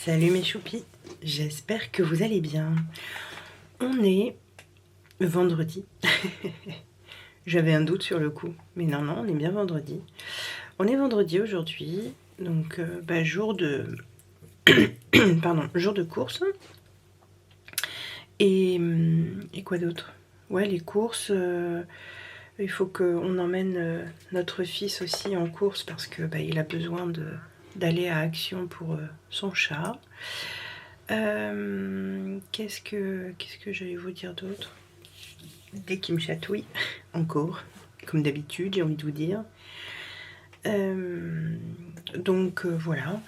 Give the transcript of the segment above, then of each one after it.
Salut mes choupis, j'espère que vous allez bien. On est vendredi. J'avais un doute sur le coup, mais non, on est bien vendredi. On est vendredi aujourd'hui, donc jour de... jour de course. Et quoi d'autre? Ouais, les courses, il faut qu'on emmène notre fils aussi en course parce que il a besoin d'aller à Action pour son chat. Qu'est-ce que j'allais vous dire d'autre? Dès qu'il me chatouille, encore, comme d'habitude, j'ai envie de vous dire. Voilà.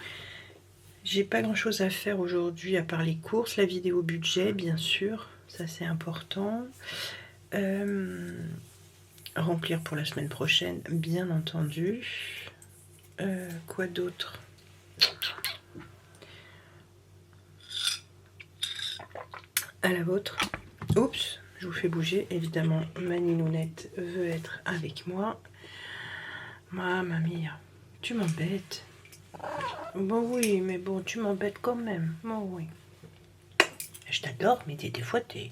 J'ai pas grand chose à faire aujourd'hui à part les courses, la vidéo budget, bien sûr, ça c'est important. Remplir pour la semaine prochaine, bien entendu. Quoi d'autre? À la vôtre. Oups, je vous fais bouger. Évidemment, ma ninounette veut être avec moi. Mamma mia, tu m'embêtes. Bon oui, mais bon, tu m'embêtes quand même. Bon oui. Je t'adore, mais des fois, t'es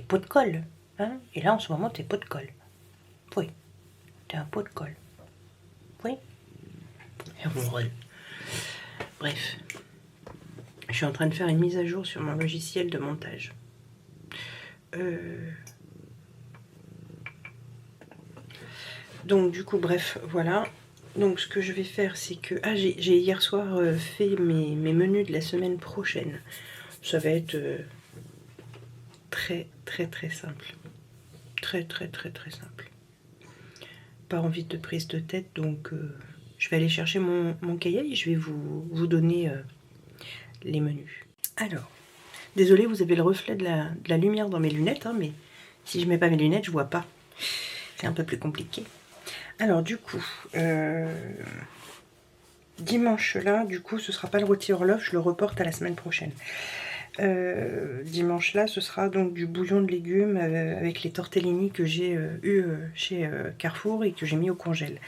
pot de colle. Hein? Et là, en ce moment, t'es pot de colle. Oui. T'es un pot de colle. Oui. Bref. Je suis en train de faire une mise à jour sur mon logiciel de montage. Donc du coup, bref, voilà. Donc ce que je vais faire, c'est que... Ah, j'ai hier soir fait mes menus de la semaine prochaine. Ça va être très simple. Très simple. Pas envie de prise de tête, donc je vais aller chercher mon cahier et je vais vous donner les menus. Alors, désolée, vous avez le reflet de la lumière dans mes lunettes, hein, mais si je mets pas mes lunettes, je vois pas. C'est un peu plus compliqué. Alors du coup, dimanche là, du coup, ce sera pas le rôti Orloff, je le reporte à la semaine prochaine. Dimanche là, ce sera donc du bouillon de légumes avec les tortellini que j'ai eu chez Carrefour et que j'ai mis au congèle.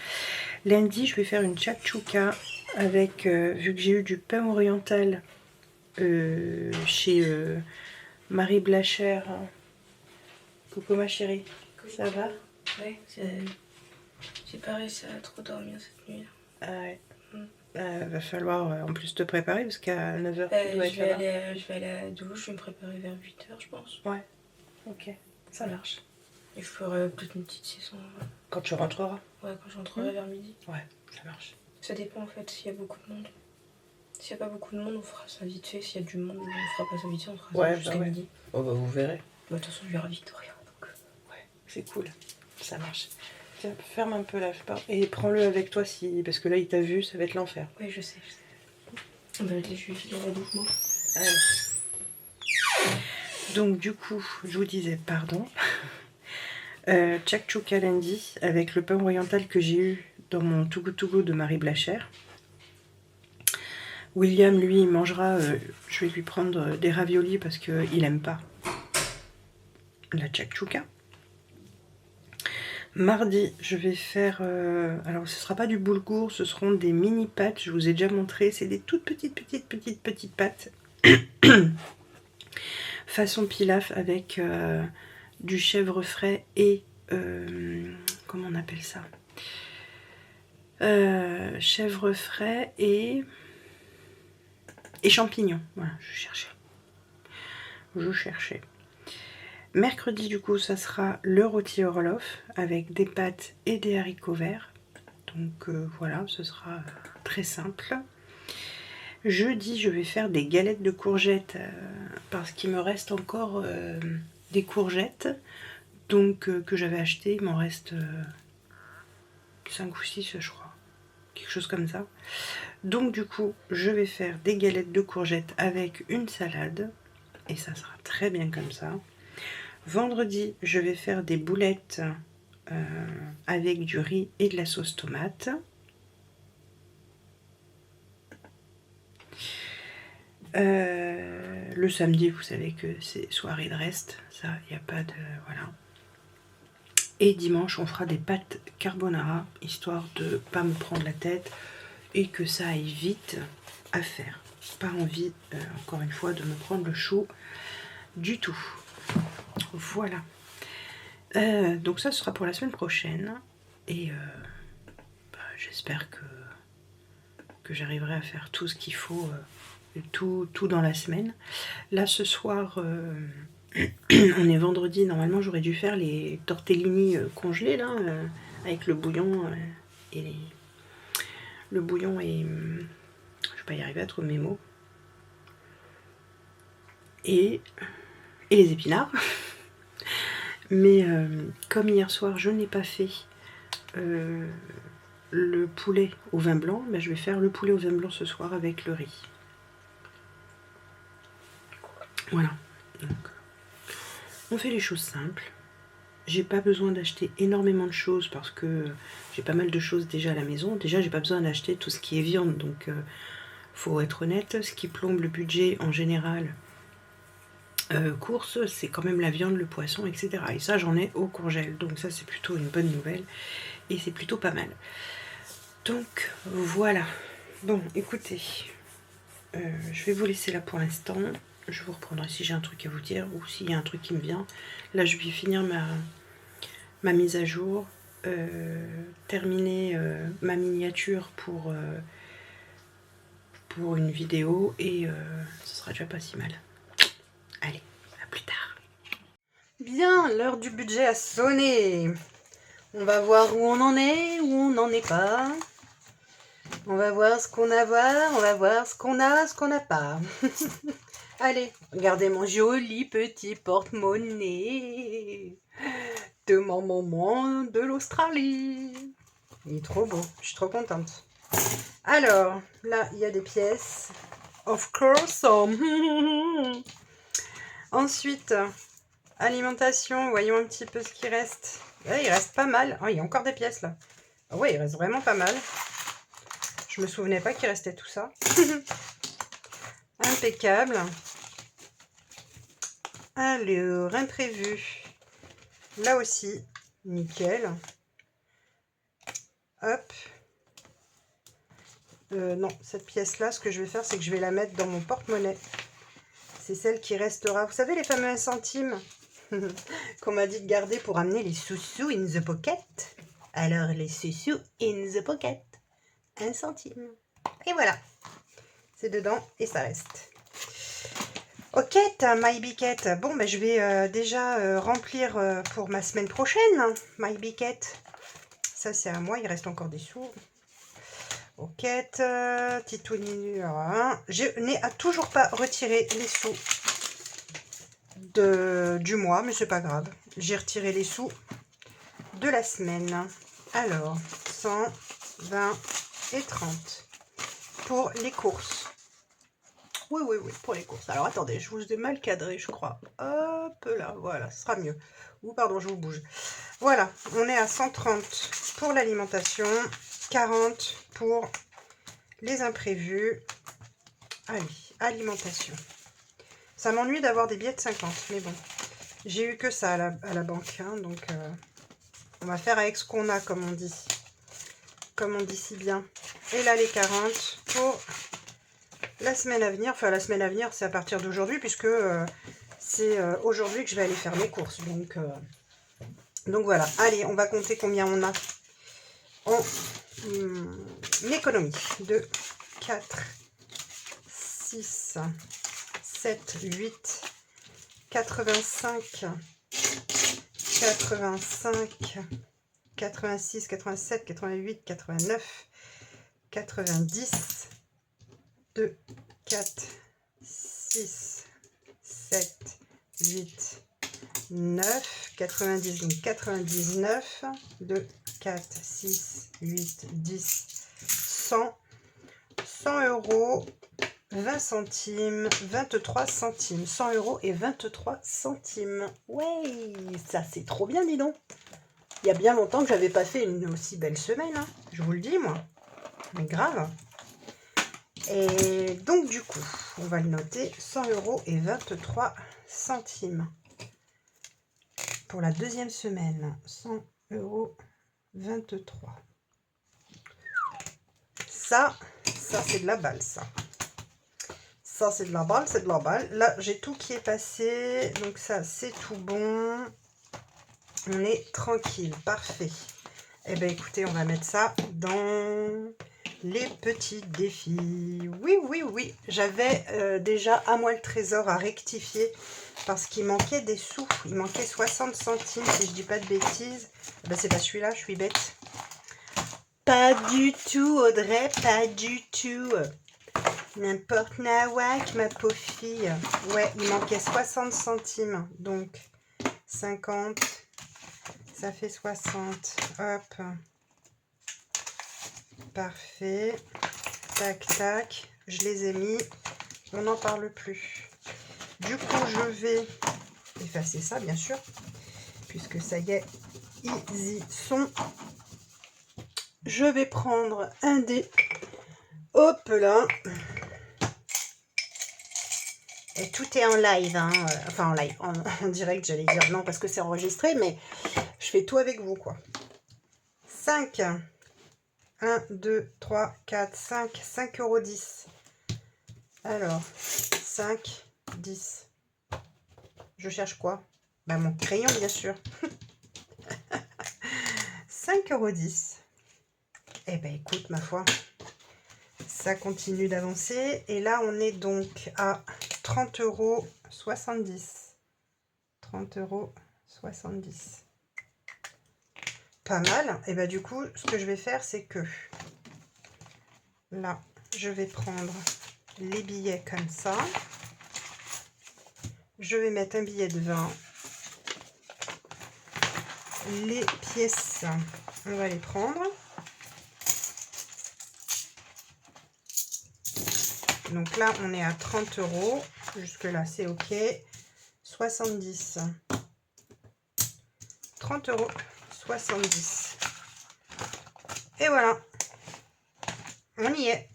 Lundi, je vais faire une chakchouka avec, vu que j'ai eu du pain oriental chez Marie Blachère. Coucou ma chérie, ça va? Ouais, j'ai pas réussi à trop dormir cette nuit. Ah ouais. Va falloir en plus te préparer parce qu'à 9h tu dois être là-bas. Je vais aller à la douche, je vais me préparer vers 8h je pense. Ouais, ok, ça marche. Et je ferai peut-être une petite saison. Quand tu rentreras? Ouais, quand je rentrerai vers midi. Ouais, ça marche. Ça dépend en fait s'il y a beaucoup de monde. S'il n'y a pas beaucoup de monde, on fera ça vite fait. S'il y a du monde, on fera pas ça vite fait, on fera ça jusqu'à midi. Oh bah vous verrez. De toute façon, je verrai Victoria. Donc... Ouais, c'est cool, ça marche. Tiens, ferme un peu la porte et prends-le avec toi si... parce que là il t'a vu, ça va être l'enfer. Oui, je sais. Bah, je vais filer la douche moi. Donc du coup, je vous disais, pardon, chakchouka lundi avec le pain oriental que j'ai eu dans mon Togo Togo de Marie Blachère. William, lui, il mangera, je vais lui prendre des raviolis parce qu'il n'aime pas la chakchouka. Mardi, je vais faire, alors ce sera pas du boulgour, ce seront des mini pâtes, je vous ai déjà montré, c'est des toutes petites pâtes. Façon pilaf avec du chèvre frais et comment on appelle ça, chèvre frais et champignons. Voilà, je cherchais. Mercredi du coup ça sera le rôti Orloff avec des pâtes et des haricots verts. Donc voilà, ce sera très simple. Jeudi, je vais faire des galettes de courgettes parce qu'il me reste encore des courgettes donc que j'avais acheté. Il m'en reste 5 ou 6 je crois, quelque chose comme ça. Donc du coup, je vais faire des galettes de courgettes avec une salade et ça sera très bien comme ça. Vendredi, je vais faire des boulettes avec du riz et de la sauce tomate. Le samedi, vous savez que c'est soirée de reste, ça, il n'y a pas de... voilà. Et dimanche, on fera des pâtes carbonara, histoire de pas me prendre la tête et que ça aille vite à faire. pas envie, encore une fois, de me prendre le chou du tout. Voilà. Donc ça, ce sera pour la semaine prochaine. Et j'espère que j'arriverai à faire tout ce qu'il faut, tout dans la semaine. Là, ce soir, on est vendredi. Normalement, j'aurais dû faire les tortellini congelés, là, avec le bouillon et le bouillon et... je vais pas y arriver à trouver mes mots. Et les épinards. Mais comme hier soir, je n'ai pas fait le poulet au vin blanc, ben, je vais faire le poulet au vin blanc ce soir avec le riz. Voilà. Donc, on fait les choses simples. J'ai pas besoin d'acheter énormément de choses parce que j'ai pas mal de choses déjà à la maison. Déjà, j'ai pas besoin d'acheter tout ce qui est viande. Donc, faut être honnête, ce qui plombe le budget en général, course, c'est quand même la viande, le poisson, etc. Et ça, j'en ai au congèle. Donc ça, c'est plutôt une bonne nouvelle. Et c'est plutôt pas mal. Donc, voilà. Bon, écoutez, je vais vous laisser là pour l'instant. Je vous reprendrai si j'ai un truc à vous dire ou s'il y a un truc qui me vient. Là, je vais finir ma mise à jour. Terminer ma miniature pour une vidéo. Et ce sera déjà pas si mal. Allez, à plus tard. Bien, l'heure du budget a sonné. On va voir où on en est, où on n'en est pas. On va voir ce qu'on a à voir, on va voir ce qu'on a, ce qu'on n'a pas. Allez, regardez mon joli petit porte-monnaie de mon maman de l'Australie. Il est trop beau, je suis trop contente. Alors, là, il y a des pièces. Of course. Ensuite, alimentation, voyons un petit peu ce qui reste. Ouais, il reste pas mal. Oh, il y a encore des pièces là. Oh, ouais, il reste vraiment pas mal. Je me souvenais pas qu'il restait tout ça. Impeccable. Alors, imprévu. Là aussi, nickel. Hop. Non, cette pièce-là, ce que je vais faire, c'est que je vais la mettre dans mon porte-monnaie. C'est celle qui restera. Vous savez, les fameux 1 centime qu'on m'a dit de garder pour amener les sous-sous in the pocket. Alors, les sous-sous in the pocket. 1 centime. Et voilà. C'est dedans et ça reste. Ok, my biquette. Bon, ben, je vais déjà remplir pour ma semaine prochaine. My biquette. Ça, c'est à moi. Il reste encore des sous. Ok, Titouni. Je n'ai toujours pas retiré les sous du mois, mais c'est pas grave. J'ai retiré les sous de la semaine. Alors, 100, 20 et 30 pour les courses. Oui, pour les courses. Alors, attendez, je vous ai mal cadré, je crois. Hop là, voilà, ce sera mieux. Ou pardon, je vous bouge. Voilà, on est à 130 pour l'alimentation, 40 pour les imprévus. Allez, alimentation. Ça m'ennuie d'avoir des billets de 50, mais bon. J'ai eu que ça à la banque, hein, donc on va faire avec ce qu'on a, comme on dit. Comme on dit si bien. Et là, les 40 pour la semaine à venir. Enfin, la semaine à venir, c'est à partir d'aujourd'hui, puisque c'est aujourd'hui que je vais aller faire mes courses. Donc voilà. Allez, on va compter combien on a en économie. 2, 4, 6, 7, 8, 85, 85, 86, 87, 88, 89, 90, 2, 4, 6, 7, 8, 9, 90, donc 99, 2, 4, 6, 8, 10, 100, 100 euros, 20 centimes, 23 centimes, 100 euros et 23 centimes. Ouais, ça c'est trop bien, dis donc. Il y a bien longtemps que j'avais pas fait une aussi belle semaine, hein. Je vous le dis, moi. Mais grave. Et donc, du coup, on va le noter, 100 euros et 23 centimes. Pour la deuxième semaine, 100 euros 23. Ça c'est de la balle, ça. Ça, c'est de la balle, c'est de la balle. Là, j'ai tout qui est passé. Donc ça, c'est tout bon. On est tranquille. Parfait. Eh bien, écoutez, on va mettre ça dans les petits défis. Oui, oui, oui. J'avais déjà à moi le trésor à rectifier parce qu'il manquait des sous. Il manquait 60 centimes, si je dis pas de bêtises. Eh ben, c'est pas celui-là, je suis bête. Pas du tout, Audrey, pas du tout. N'importe nawak, ma pauvre fille. Ouais, il manquait 60 centimes. Donc, 50, ça fait 60. Hop. Parfait. Tac, tac. Je les ai mis. On n'en parle plus. Du coup, je vais effacer ça, bien sûr. Puisque ça y est, ils y sont. Je vais prendre un dé. Hop là. Et tout est en live, hein. Enfin en live, en direct, j'allais dire non parce que c'est enregistré, mais je fais tout avec vous, quoi. 5. 1, 2, 3, 4, 5. 5,10 €. Alors, 5, 10. Je cherche quoi? Bah, mon crayon, bien sûr. 5,10 €. Eh ben, écoute, ma foi, ça continue d'avancer. Et là, on est donc à 30,70 €. 30,70 €. Pas mal. Et bah, du coup, ce que je vais faire, c'est que là, je vais prendre les billets comme ça. Je vais mettre un billet de 20. Les pièces, on va les prendre. Donc là, on est à 30 €. Jusque-là, c'est OK. 70. 30 €. 70. Et voilà. On y est.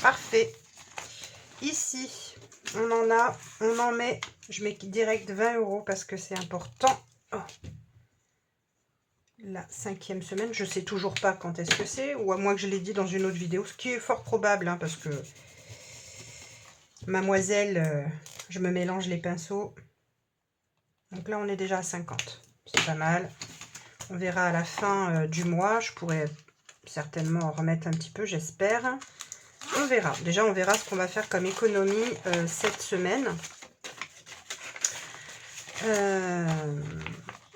Parfait. Ici, on en met, je mets direct 20 € parce que c'est important. Oh. La 5e semaine, je sais toujours pas quand est-ce que c'est, ou à moins que je l'ai dit dans une autre vidéo, ce qui est fort probable, hein, parce que mademoiselle, je me mélange les pinceaux. Donc là, on est déjà à 50. C'est pas mal. On verra à la fin du mois. Je pourrais certainement en remettre un petit peu, j'espère. On verra. Déjà, on verra ce qu'on va faire comme économie cette semaine.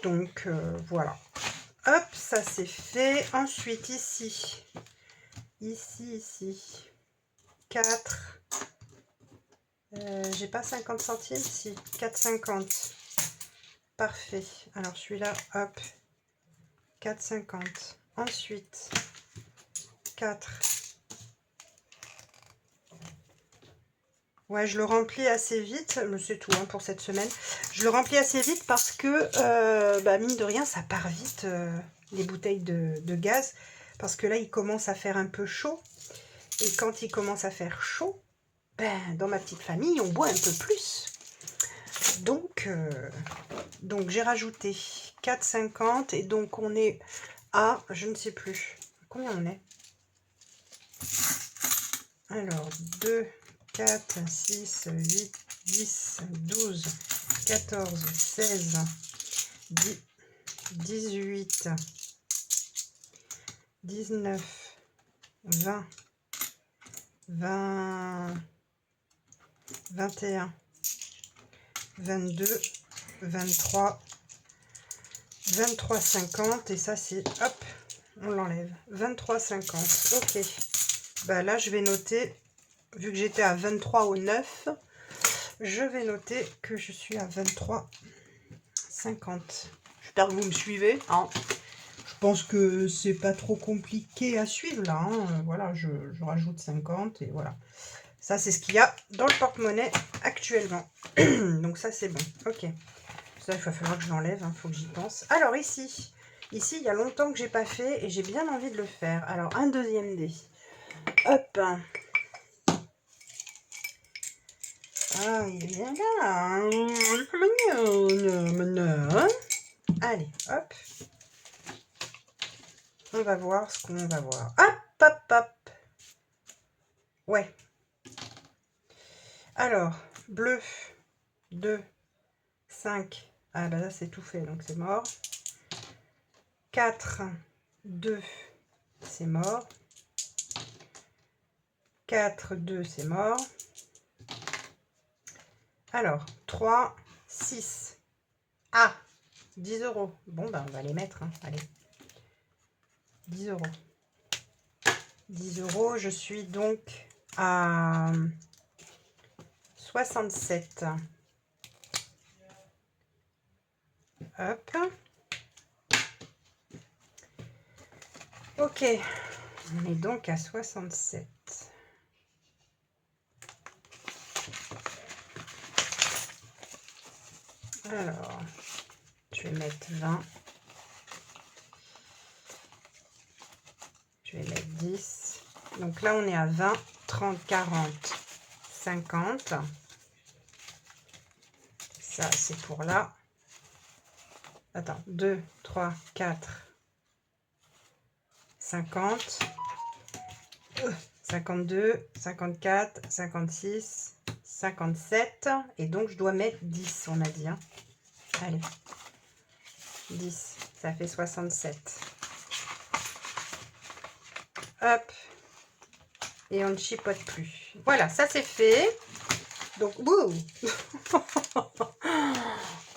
Donc, voilà. Hop, ça c'est fait. Ensuite, ici. Ici. 4. J'ai pas 50 centimes, si. 4,50. Parfait. Alors, celui-là, hop. 4,50. Ensuite, 4. Ouais, je le remplis assez vite, mais c'est tout, hein, pour cette semaine. Je le remplis assez vite parce que, bah, mine de rien, ça part vite, les bouteilles de gaz. Parce que là, il commence à faire un peu chaud. Et quand il commence à faire chaud, ben, dans ma petite famille, on boit un peu plus. Donc j'ai rajouté 4,50 et donc on est à, je ne sais plus, combien on est? Alors, 2, 4, 6, 8, 10, 12, 14, 16, 18, 19, 20, 21, 22, 23, 23,50 et ça c'est, hop, on l'enlève, 23,50. Ok, bah là je vais noter, vu que j'étais à 23 au 9, je vais noter que je suis à 23,50. J'espère que vous me suivez, hein. Je pense que c'est pas trop compliqué à suivre là, hein. Voilà, je rajoute 50 et voilà. Ça, c'est ce qu'il y a dans le porte-monnaie actuellement. Donc ça, c'est bon. Ok. Ça, il va falloir que je l'enlève. Il faut que j'y pense. Alors, ici, il y a longtemps que j'ai pas fait et j'ai bien envie de le faire. Alors, un deuxième dé. Hop. Ah, il est bien là. Allez, hop. On va voir ce qu'on va voir. Hop, hop, hop. Ouais. Alors, bleu, 2, 5. Ah bah là, c'est tout fait, donc c'est mort. 4, 2, c'est mort. 4, 2, c'est mort. Alors, 3, 6. Ah, 10 €. Bon, ben, on va les mettre. Hein. Allez. 10 €. 10 €. Je suis donc à 67. Hop. Ok. On est donc à 67. Alors, je vais mettre 20. Je vais mettre 10. Donc là, on est à 20, 30, 40, 50. Ça, c'est pour là. Attends, 2, 3, 4, 50. 52, 54, 56, 57. Et donc, je dois mettre 10, on a dit. Hein. Allez. 10, ça fait 67. Hop. Et on ne chipote plus. Voilà, ça c'est fait. Donc, wouh.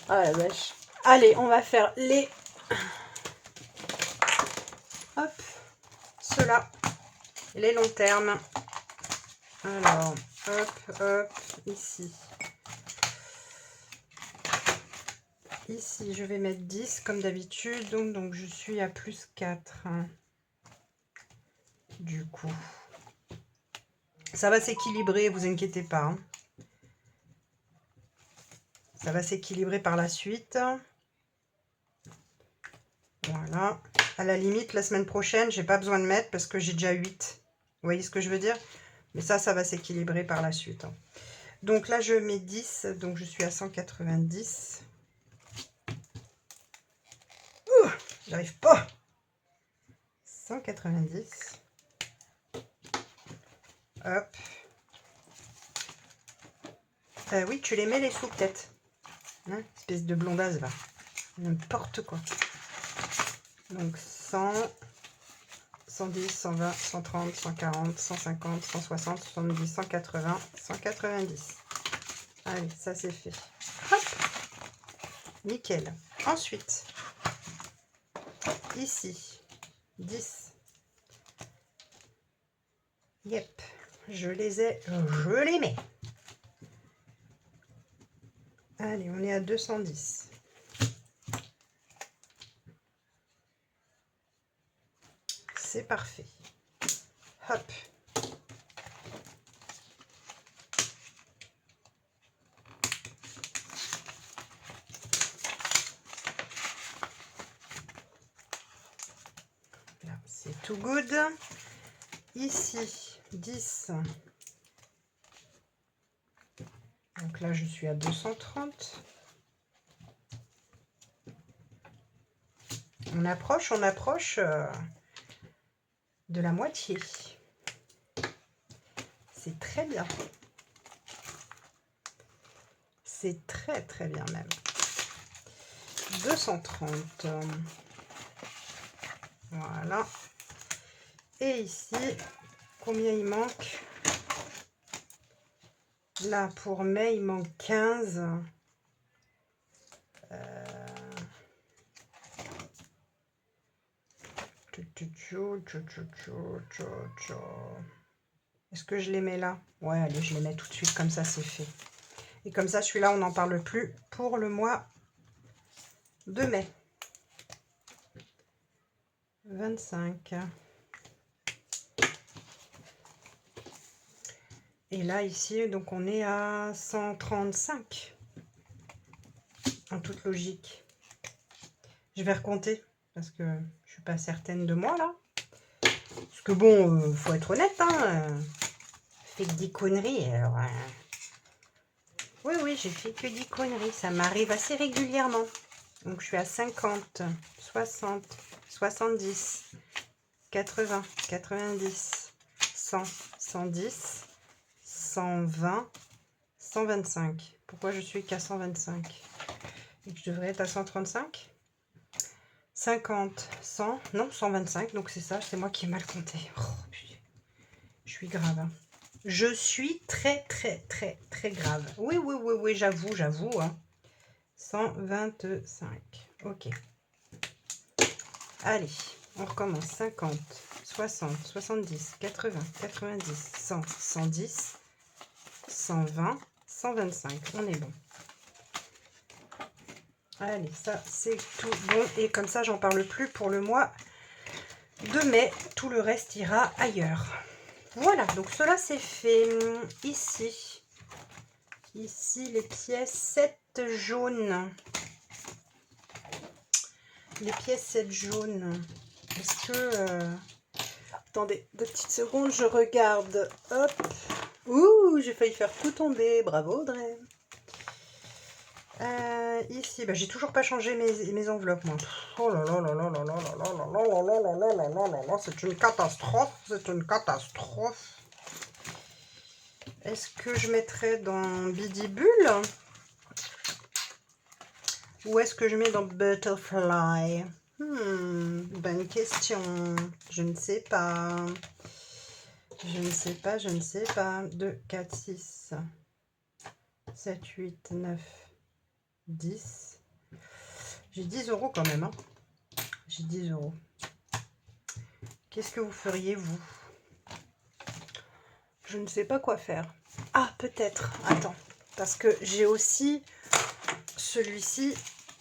Ah la vache. Allez, on va faire les... Hop. Ceux-là. Les longs termes. Alors, hop, hop, ici. Ici, je vais mettre 10 comme d'habitude. Donc, je suis à plus 4. Hein. Du coup. Ça va s'équilibrer, vous inquiétez pas. Hein. Ça va s'équilibrer par la suite. Voilà. À la limite, la semaine prochaine, j'ai pas besoin de mettre parce que j'ai déjà 8. Vous voyez ce que je veux dire? Mais ça va s'équilibrer par la suite. Hein. Donc là, je mets 10. Donc, je suis à 190. J'arrive pas. 190. Hop. Oui, tu les mets les sous peut-être. Hein, espèce de blondasse là. N'importe quoi. Donc 100, 110, 120, 130, 140, 150, 160, 70, 180, 190. Allez, ça c'est fait. Hop. Nickel. Ensuite, ici, 10. Yep. Je les mets. Allez, on est à 210. C'est parfait. Hop. Là, c'est tout good. Ici, 10. Donc là, je suis à 230. On approche de la moitié. C'est très bien. C'est très très bien même. 230. Voilà. Et ici, combien il manque? Là, pour mai, il manque 15. Est-ce que je les mets là? Ouais, allez, je les mets tout de suite, comme ça c'est fait. Et comme ça, celui-là, on n'en parle plus pour le mois de mai. 25. Et là, ici, donc on est à 135. En toute logique. Je vais recompter, parce que je suis pas certaine de moi, là. Parce que bon, faut être honnête, hein. Fait que des conneries, alors... Oui, oui, j'ai fait que des conneries. Ça m'arrive assez régulièrement. Donc, je suis à 50, 60, 70, 80, 90, 100, 110, 120, 125. Pourquoi je suis qu'à 125 et que je devrais être à 135? 50, 100, non, 125. Donc c'est ça, c'est moi qui ai mal compté. Oh, putain. Je suis grave. Hein. Je suis très grave. Oui, oui, oui, oui, j'avoue. Hein. 125. Ok. Allez, on recommence. 50, 60, 70, 80, 90, 100, 110, 120, 125. On est bon. Allez, ça, c'est tout bon. Et comme ça, j'en parle plus pour le mois de mai. Tout le reste ira ailleurs. Voilà, donc cela, c'est fait. Ici, les pièces 7 jaunes. Les pièces 7 jaunes. Est-ce que... Attendez, 2 petites secondes, je regarde. Hop. Ouh, j'ai failli faire tout tomber. Bravo, Audrey. Ici, bah, j'ai toujours pas changé mes enveloppes, moi. Oh là là là là là là là là là là là là là là là là là, c'est une catastrophe, c'est une catastrophe. Est-ce que je mettrais dans Bidibule ou est-ce que je mets dans Butterfly? Bonne question. Je ne sais pas. Je ne sais pas, je ne sais pas. 2, 4, 6, 7, 8, 9, 10. J'ai 10 € quand même. Hein. J'ai 10 €. Qu'est-ce que vous feriez, vous? Je ne sais pas quoi faire. Ah, peut-être. Attends. Parce que j'ai aussi celui-ci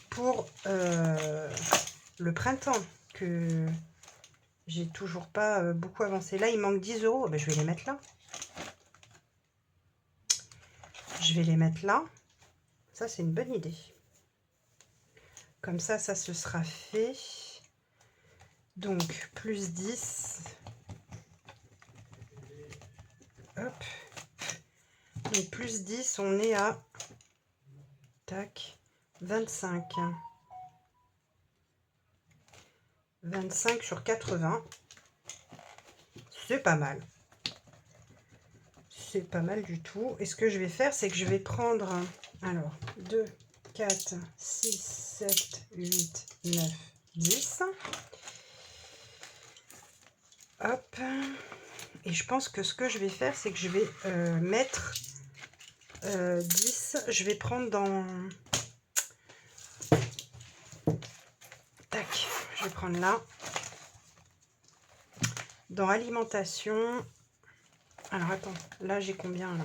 pour le printemps que j'ai toujours pas beaucoup avancé. Là, il manque 10 €. Ben, je vais les mettre là. Je vais les mettre là. Ça, c'est une bonne idée. Comme ça se sera fait. Donc, plus 10. Hop. Donc, plus 10, on est à... Tac. 25. 25 sur 80. C'est pas mal. C'est pas mal du tout. Et ce que je vais faire, c'est que je vais prendre... Alors, 2, 4, 6, 7, 8, 9, 10. Hop. Et je pense que ce que je vais faire, c'est que je vais mettre 10. Je vais prendre dans... Tac. Je vais prendre là. Dans alimentation. Alors, attends. Là, j'ai combien, là?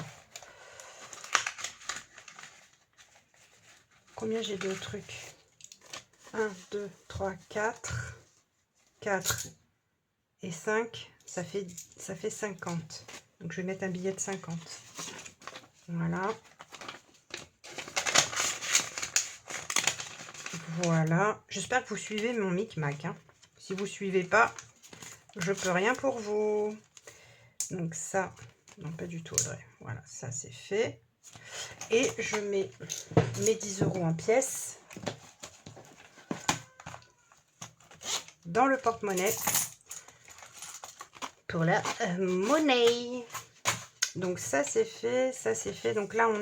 Combien j'ai de trucs? 1, 2, 3, 4. 4 et 5, ça fait 50. Donc, je vais mettre un billet de 50. Voilà. Voilà. J'espère que vous suivez mon micmac. Hein. Si vous ne suivez pas, je peux rien pour vous. Donc, ça, non, pas du tout, Audrey. Voilà, ça, c'est fait. Et je mets mes 10 € en pièces dans le porte-monnaie pour la monnaie. Donc ça c'est fait, ça c'est fait. Donc là on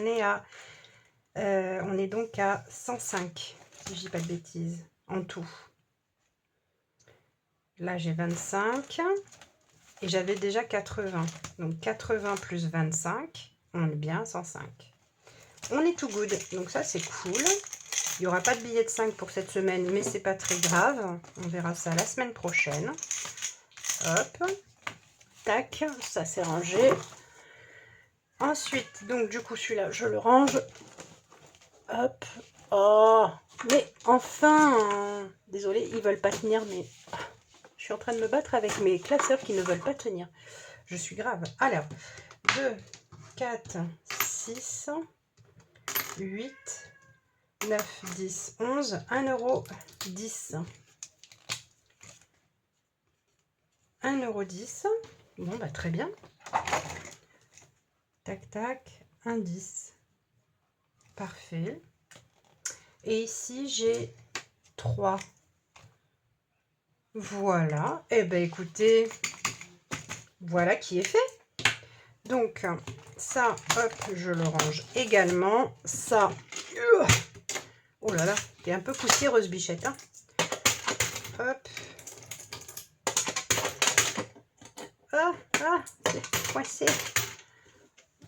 est donc à 105, si je dis pas de bêtises, en tout. Là j'ai 25 et j'avais déjà 80. Donc 80 plus 25, on est bien à 105. On est tout good, donc ça c'est cool. Il n'y aura pas de billet de 5 pour cette semaine, mais c'est pas très grave. On verra ça la semaine prochaine. Hop. Tac, ça c'est rangé. Ensuite, donc du coup, celui-là, je le range. Hop. Oh, mais enfin, désolée, ils veulent pas tenir, mais je suis en train de me battre avec mes classeurs qui ne veulent pas tenir. Je suis grave. Alors, 2, 4, 6, 8, 9, 10, 11, 1 €, 10. 1 € 10. Bon, bah très bien. Tac, tac, 1 10. Parfait. Et ici, j'ai 3. Voilà. Eh bien, écoutez, voilà qui est fait. Donc, ça, hop, je le range également. Ça, oh là là, t'es un peu poussiéreuse, bichette. Hein. Hop. Ah, ah, c'est coincé.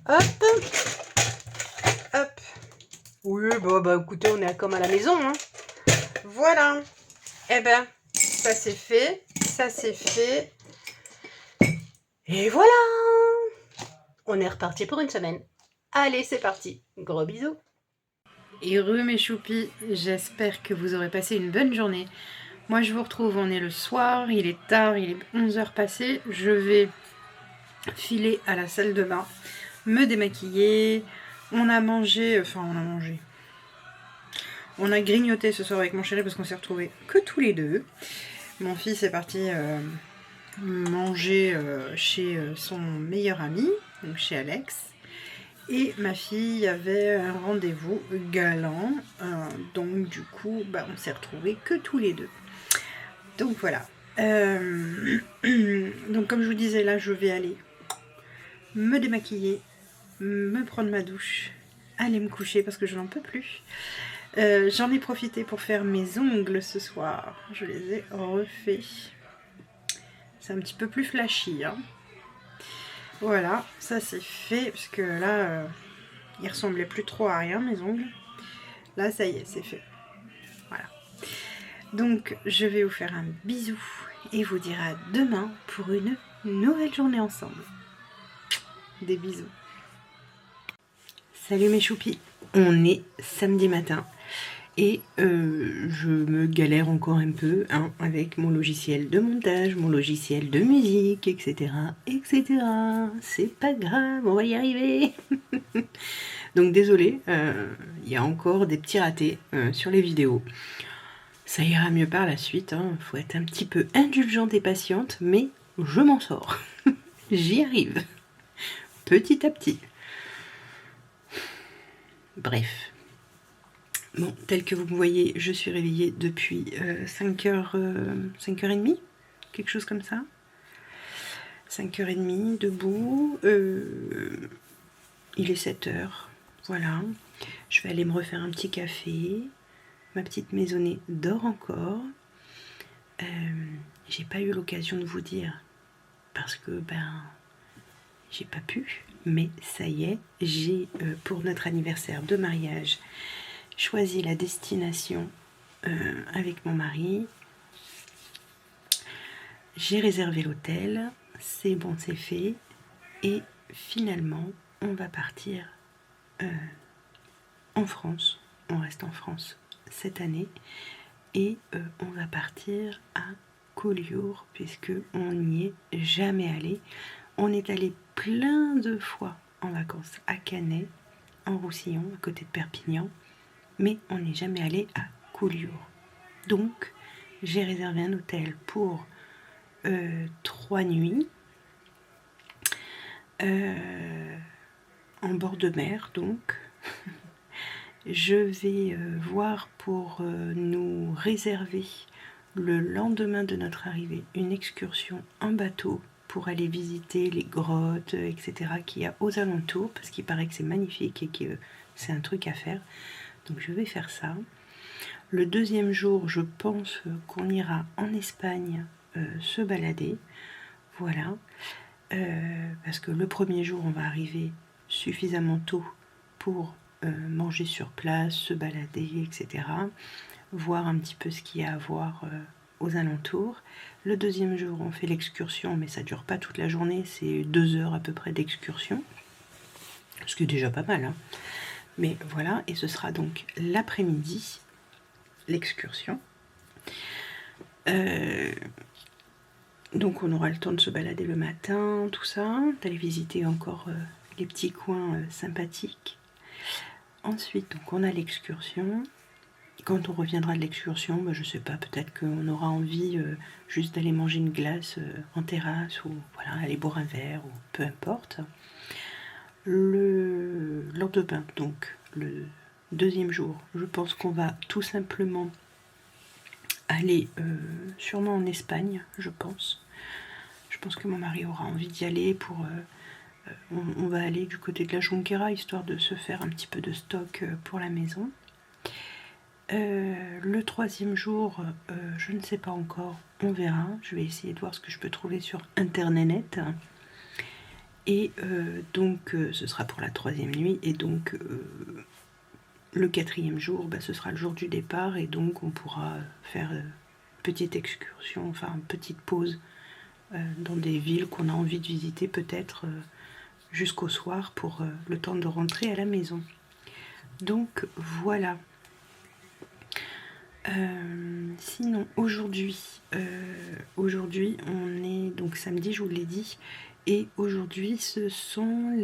Hop. Hop. Oui, bah écoutez, on est comme à la maison. Hein. Voilà. Eh ben, ça c'est fait. Ça c'est fait. Et voilà. On est reparti pour une semaine. Allez, c'est parti. Gros bisous. Heureux mes choupis, j'espère que vous aurez passé une bonne journée. Moi je vous retrouve, on est le soir, il est tard, il est 11h passé. Je vais filer à la salle de bain, me démaquiller. On a mangé. On a grignoté ce soir avec mon chéri parce qu'on s'est retrouvés que tous les deux. Mon fils est parti manger chez son meilleur ami, donc chez Alex. Et ma fille avait un rendez-vous galant. Donc du coup, on s'est retrouvés que tous les deux. Donc voilà. Donc comme je vous disais, là je vais aller me démaquiller, me prendre ma douche, aller me coucher parce que je n'en peux plus. J'en ai profité pour faire mes ongles ce soir. Je les ai refaits. C'est un petit peu plus flashy. Hein. Voilà, ça c'est fait. Parce que là, ils ressemblaient plus trop à rien, mes ongles. Là, ça y est, c'est fait. Voilà. Donc, je vais vous faire un bisou et vous dire à demain pour une nouvelle journée ensemble. Des bisous. Salut mes choupis. On est samedi matin. Et je me galère encore un peu avec mon logiciel de montage, mon logiciel de musique, etc. etc. C'est pas grave, on va y arriver. Donc désolé, il y a encore des petits ratés sur les vidéos. Ça ira mieux par la suite, faut être un petit peu indulgente et patiente, mais je m'en sors. J'y arrive. Petit à petit. Bref. Bon, tel que vous me voyez, je suis réveillée depuis 5h30, quelque chose comme ça. 5h30, debout. Il est 7h, voilà. Je vais aller me refaire un petit café. Ma petite maisonnée dort encore. J'ai pas eu l'occasion de vous dire, parce que, j'ai pas pu. Mais ça y est, j'ai, pour notre anniversaire de mariage, choisi la destination avec mon mari. J'ai réservé l'hôtel, c'est bon, c'est fait. Et finalement, on va partir en France. On reste en France cette année. Et on va partir à Collioure, puisque on n'y est jamais allé. On est allé plein de fois en vacances à Canet, en Roussillon, à côté de Perpignan. Mais on n'est jamais allé à Collioure. Donc, j'ai réservé un hôtel pour 3 nuits en bord de mer, donc. Je vais voir pour nous réserver le lendemain de notre arrivée une excursion en bateau pour aller visiter les grottes, etc. qu'il y a aux alentours, parce qu'il paraît que c'est magnifique et que c'est un truc à faire. Donc je vais faire ça. Le deuxième jour, je pense qu'on ira en Espagne se balader. Voilà. Parce que le premier jour, on va arriver suffisamment tôt pour manger sur place, se balader, etc. Voir un petit peu ce qu'il y a à voir aux alentours. Le deuxième jour, on fait l'excursion, mais ça dure pas toute la journée, c'est 2 heures à peu près d'excursion. Ce qui est déjà pas mal, hein. Mais voilà, et ce sera donc l'après-midi, l'excursion. Donc on aura le temps de se balader le matin, tout ça, d'aller visiter encore les petits coins sympathiques. Ensuite, donc on a l'excursion. Quand on reviendra de l'excursion, je sais pas, peut-être qu'on aura envie juste d'aller manger une glace en terrasse, ou voilà, aller boire un verre, ou peu importe. Le lendemain, donc le deuxième jour, je pense qu'on va tout simplement aller sûrement en Espagne, je pense. Je pense que mon mari aura envie d'y aller pour on va aller du côté de la Jonquera, histoire de se faire un petit peu de stock pour la maison. Le 3e jour, je ne sais pas encore, on verra. Je vais essayer de voir ce que je peux trouver sur Internet. Et donc, ce sera pour la 3e nuit. Et donc, le 4e jour, ce sera le jour du départ. Et donc, on pourra faire petite excursion, enfin, petite pause dans des villes qu'on a envie de visiter peut-être jusqu'au soir pour le temps de rentrer à la maison. Donc, voilà. Sinon aujourd'hui on est donc samedi, je vous l'ai dit, et aujourd'hui ce sont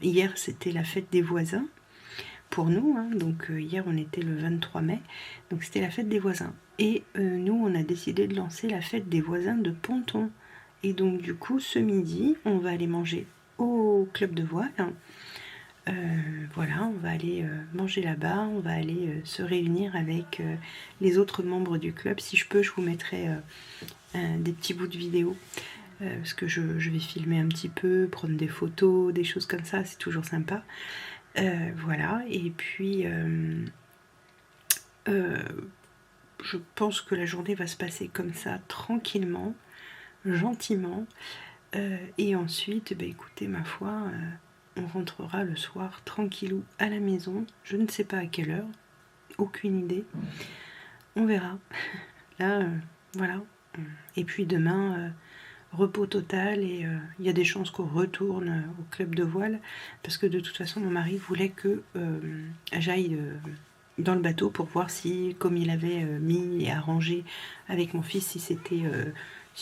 hier c'était la fête des voisins pour nous, hein, donc hier on était le 23 mai, donc c'était la fête des voisins, et nous on a décidé de lancer la fête des voisins de Ponton, et donc du coup ce midi on va aller manger au club de voile. Voilà, on va aller manger là-bas, on va aller se réunir avec les autres membres du club. Si je peux, je vous mettrai des petits bouts de vidéo, parce que je vais filmer un petit peu, prendre des photos, des choses comme ça, c'est toujours sympa. Voilà, et puis je pense que la journée va se passer comme ça, tranquillement, gentiment, et ensuite, écoutez, ma foi... on rentrera le soir tranquillou à la maison. Je ne sais pas à quelle heure. Aucune idée. On verra. Là, voilà. Et puis demain, repos total. Et il y a des chances qu'on retourne au club de voile. Parce que de toute façon, mon mari voulait que j'aille dans le bateau pour voir si, comme il avait mis et arrangé avec mon fils, si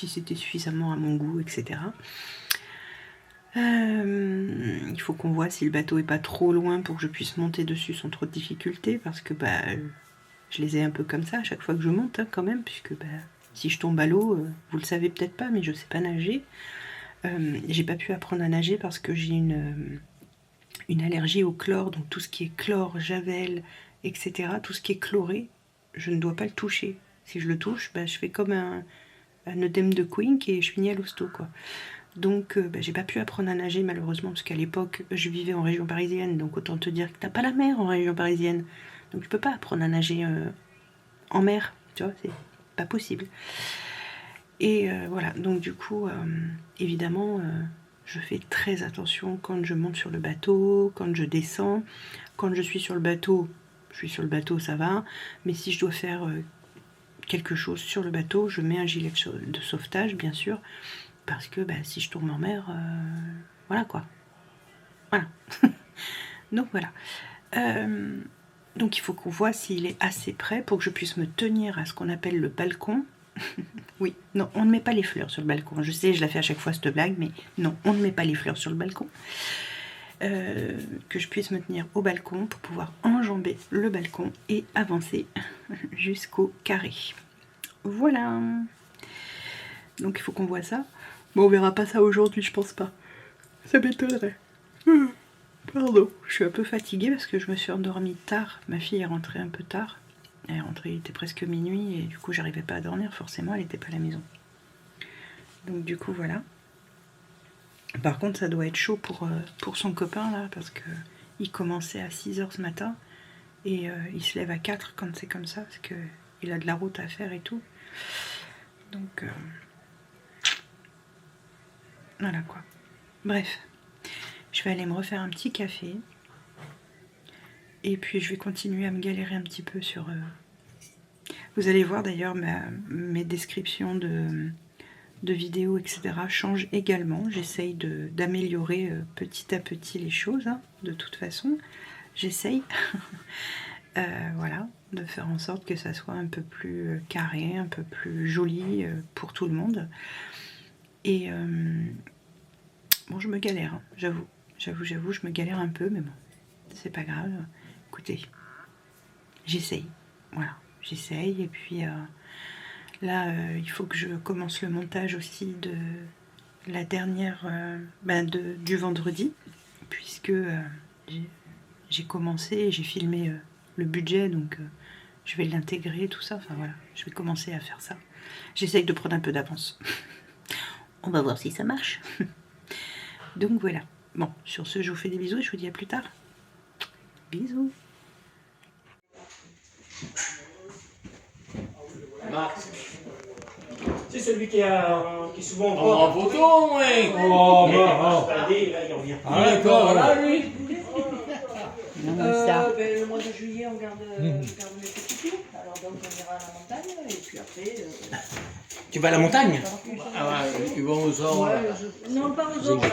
c'était suffisamment à mon goût, etc. Il faut qu'on voit si le bateau est pas trop loin pour que je puisse monter dessus sans trop de difficultés, parce que je les ai un peu comme ça à chaque fois que je monte, hein, quand même, puisque si je tombe à l'eau, vous le savez peut-être pas, mais je sais pas nager. J'ai pas pu apprendre à nager parce que j'ai une allergie au chlore, donc tout ce qui est chlore, javel, etc., tout ce qui est chloré, je ne dois pas le toucher. Si je le touche, je fais comme un œdème de Quink et je finis à l'hosto, quoi. Donc j'ai pas pu apprendre à nager malheureusement, parce qu'à l'époque je vivais en région parisienne, donc autant te dire que t'as pas la mer en région parisienne, donc tu peux pas apprendre à nager en mer, tu vois, c'est pas possible. Et voilà, donc du coup évidemment je fais très attention quand je monte sur le bateau, quand je descends. Quand je suis sur le bateau, ça va, mais si je dois faire quelque chose sur le bateau, je mets un gilet de sauvetage, bien sûr, parce que si je tombe en mer, voilà quoi. Voilà. Donc voilà. Donc il faut qu'on voit s'il est assez près pour que je puisse me tenir à ce qu'on appelle le balcon. Oui, non, on ne met pas les fleurs sur le balcon. Je sais, je la fais à chaque fois cette blague, mais non, on ne met pas les fleurs sur le balcon. Que je puisse me tenir au balcon pour pouvoir enjamber le balcon et avancer jusqu'au carré. Voilà. Donc il faut qu'on voit ça. Bon, on verra pas ça aujourd'hui, je pense pas. Ça m'étonnerait. Pardon, je suis un peu fatiguée parce que je me suis endormie tard. Ma fille est rentrée un peu tard. Elle est rentrée, il était presque minuit et du coup j'arrivais pas à dormir, forcément elle était pas à la maison. Donc du coup voilà. Par contre ça doit être chaud pour son copain là, parce que il commençait à 6h ce matin et il se lève à 4 quand c'est comme ça, parce qu'il a de la route à faire et tout. Donc voilà quoi. Bref, je vais aller me refaire un petit café. Et puis je vais continuer à me galérer un petit peu sur... Vous allez voir d'ailleurs mes descriptions de vidéos, etc. changent également. J'essaye d'améliorer petit à petit les choses, hein, de toute façon. J'essaye. Voilà, de faire en sorte que ça soit un peu plus carré, un peu plus joli pour tout le monde. Et bon, je me galère, hein, j'avoue, je me galère un peu, mais bon, c'est pas grave. Écoutez, j'essaye, voilà, j'essaye, et puis là, il faut que je commence le montage aussi de la dernière, du vendredi, puisque j'ai commencé et j'ai filmé le budget, donc je vais l'intégrer, tout ça, enfin voilà, je vais commencer à faire ça. J'essaye de prendre un peu d'avance. On va voir si ça marche. Donc voilà. Bon, sur ce, je vous fais des bisous et je vous dis à plus tard. Bisous. Max. C'est celui qui est souvent en photo, ouais. Oh, là, il revient. Ah, d'accord, là, lui. Le mois de juillet, on garde les petits pieds. Alors donc on ira à la montagne et puis après. Tu vas à la montagne? Ah ouais, ils vont aux ors. Non, pas aux ors. Pas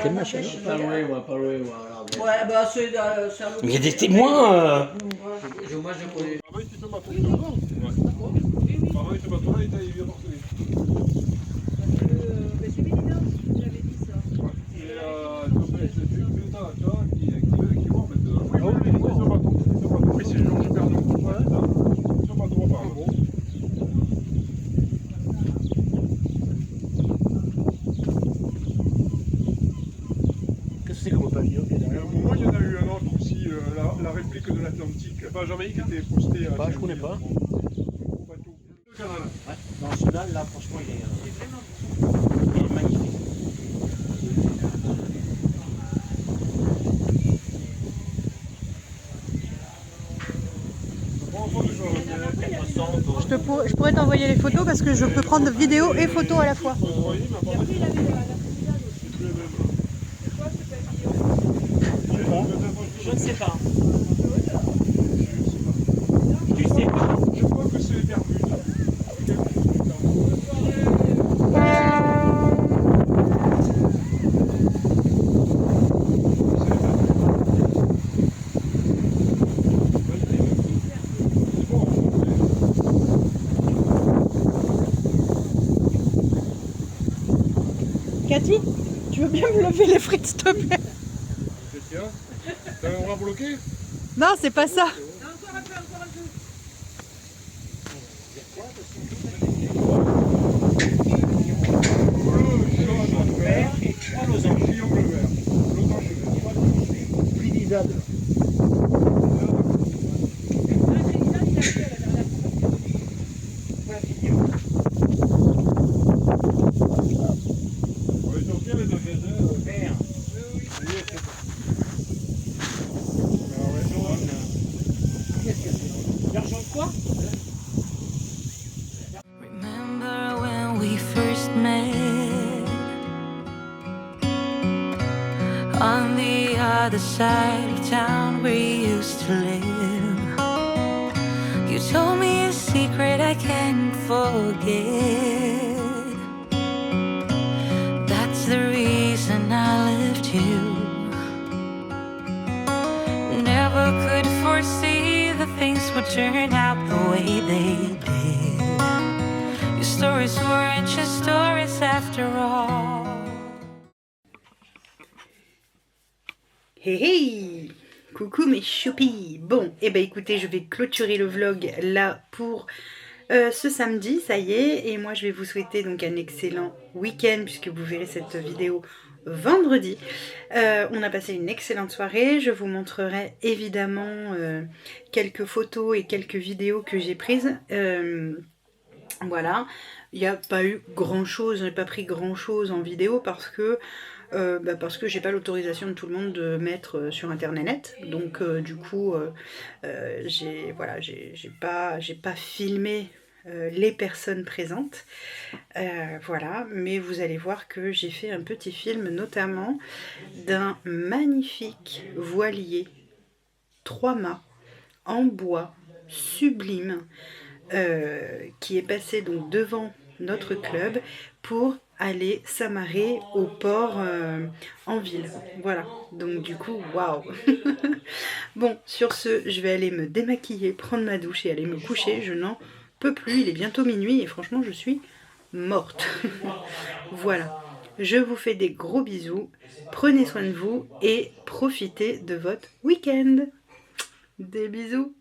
loin, pas loin. Ouais, bah c'est à l'autre. Mais il y a des témoins. Moi, je connais. Ah oui, tu fais ma tournée dedans? Ouais. Ah oui, tu fais ma tournée, il vient porter. C'est Mélina, j'avais dit ça. Et c'est une Mélina, tu vois, qui vont mettre dedans. Ah oui, sur ma tournée. Oui, c'est Georges Pernon. Ouais, sur ma tournée, apparemment. Qu'est-ce que c'est comme pavillon qui est Et derrière? à un moment, il y en a eu un autre aussi, la réplique de l'Atlantique. Enfin, Jamaïque était posté à. Je connais pas. Au bateau. Le Canada. Ouais. Non, celui-là, là, franchement, il est magnifique. Je pourrais t'envoyer les photos parce que je peux prendre vidéo et photo à la fois. Je ne sais pas. Tu sais pas. Je crois que c'est les Bermudes. Cathy, tu veux bien me lever les frites s'il te plaît? Tiens, t'as un bras bloqué? Non, c'est pas ça. Triangle vert. Trinidad. Ouais, ils ont bien les magasins verts. L'argent de quoi? Remember when we first met on the other side of town where you used to live? You told me a secret I can't forget. That's the reason I left you. Never could foresee the things would turn out the way they did. Your stories weren't just stories after all. Hey hey! Coucou mes choupis! Bon, et ben écoutez, je vais clôturer le vlog là pour ce samedi, ça y est, et moi je vais vous souhaiter donc un excellent week-end puisque vous verrez cette vidéo vendredi. On a passé une excellente soirée, je vous montrerai évidemment quelques photos et quelques vidéos que j'ai prises. Voilà, il n'y a pas eu grand chose, je n'ai pas pris grand chose en vidéo parce que j'ai pas l'autorisation de tout le monde de mettre sur internet, donc du coup j'ai pas filmé les personnes présentes, voilà, mais vous allez voir que j'ai fait un petit film notamment d'un magnifique voilier 3 mâts en bois sublime qui est passé donc devant notre club pour aller s'amarrer au port en ville. Voilà, donc du coup, waouh. Bon, sur ce, je vais aller me démaquiller, prendre ma douche et aller me coucher. Je n'en peux plus, il est bientôt minuit et franchement, je suis morte. Voilà, je vous fais des gros bisous, prenez soin de vous et profitez de votre week-end. Des bisous.